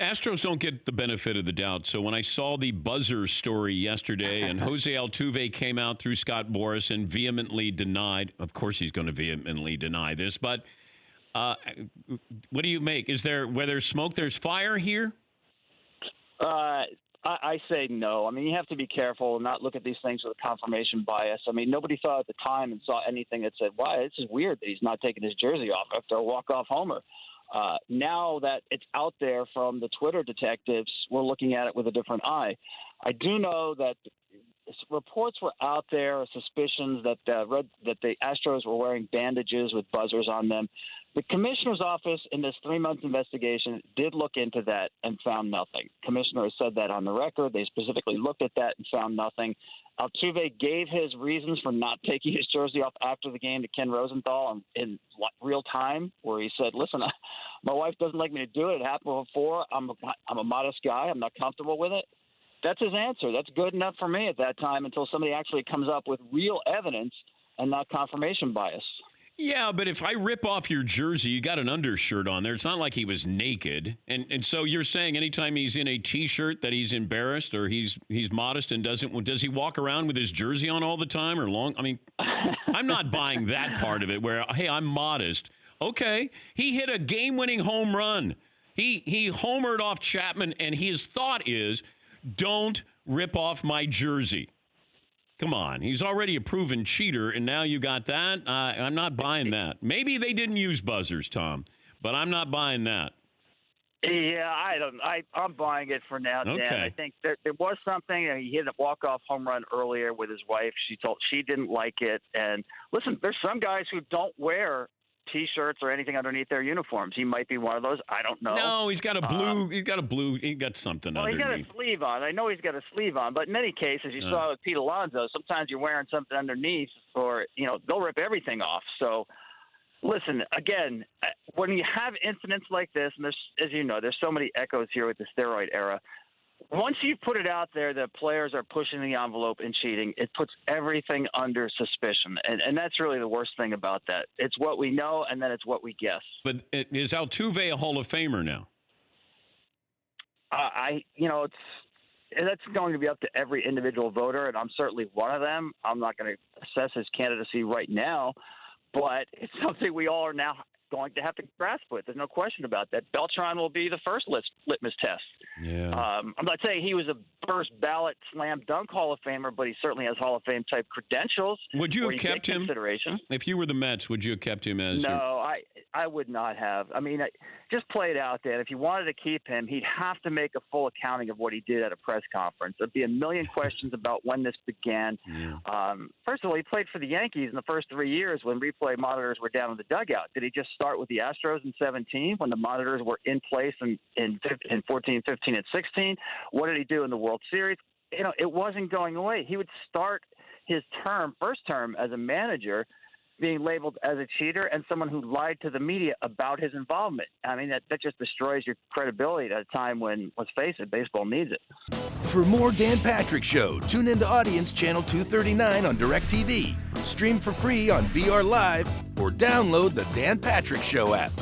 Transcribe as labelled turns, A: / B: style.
A: Astros don't get the benefit of the doubt. So when I saw the buzzer story yesterday and Jose Altuve came out through Scott Boras and vehemently denied, of course he's going to vehemently deny this, but what do you make? Is there, where there's smoke, there's fire here?
B: I say no. I mean, you have to be careful and not look at these things with confirmation bias. I mean, nobody thought at the time and saw anything that said, "Wow, this is weird that he's not taking his jersey off after a walk-off homer." Now that it's out there from the Twitter detectives, we're looking at it with a different eye. I do know that reports were out there, suspicions that the Astros were wearing bandages with buzzers on them. The commissioner's office in this 3-month investigation did look into that and found nothing. Commissioner has said that on the record. They specifically looked at that and found nothing. Altuve gave his reasons for not taking his jersey off after the game to Ken Rosenthal in real time, where he said, "Listen, my wife doesn't like me to do it. It happened before. I'm a modest guy. I'm not comfortable with it." That's his answer. That's good enough for me at that time until somebody actually comes up with real evidence and not confirmation bias.
A: Yeah, but if I rip off your jersey, you got an undershirt on there. It's not like he was naked. And so you're saying anytime he's in a T-shirt that he's embarrassed or he's modest and does he walk around with his jersey on all the time or long? I mean, I'm not buying that part of it where, hey, I'm modest. Okay, he hit a game-winning home run. He homered off Chapman, and his thought is, don't rip off my jersey. Come on. He's already a proven cheater, and now you got that? I'm not buying that. Maybe they didn't use buzzers, Tom, but I'm not buying that.
B: Yeah, I'm buying it for now, Dan.
A: Okay.
B: I think there was something. He hit a walk-off home run earlier with his wife. She didn't like it. And listen, there's some guys who don't wear T-shirts or anything underneath their uniforms. He might be one of those. I don't know.
A: No, he's got a blue. He got something underneath.
B: Well, he's got a sleeve on. I know he's got a sleeve on, but in many cases, you saw with Pete Alonso, sometimes you're wearing something underneath, or they'll rip everything off. So, listen, again, when you have incidents like this, and as you know, there's so many echoes here with the steroid era. Once you put it out there that players are pushing the envelope and cheating, it puts everything under suspicion. And that's really the worst thing about that. It's what we know, and then it's what we guess.
A: But is Altuve a Hall of Famer now?
B: That's going to be up to every individual voter, and I'm certainly one of them. I'm not going to assess his candidacy right now, but it's something we all are now going to have to grasp with. There's no question about that. Beltran will be the first litmus test.
A: Yeah.
B: I'm not saying he was a first ballot slam dunk Hall of Famer, but he certainly has Hall of Fame type credentials.
A: Would you have kept him?
B: Consideration.
A: If you were the Mets, would you have kept him as?
B: No, I would not have. I mean, just play it out, Dan. If you wanted to keep him, he'd have to make a full accounting of what he did at a press conference. There'd be a million questions about when this began.
A: Yeah.
B: First of all, he played for the Yankees in the first 3 years when replay monitors were down in the dugout. Did he just start with the Astros in 17 when the monitors were in place in 14, 15, and 16? What did he do in the World Series? It wasn't going away. He would start his first term as a manager, being labeled as a cheater and someone who lied to the media about his involvement. I mean, that just destroys your credibility at a time when, let's face it, baseball needs it.
C: For more Dan Patrick Show, tune into Audience Channel 239 on DirecTV. Stream for free on BR Live or download the Dan Patrick Show app.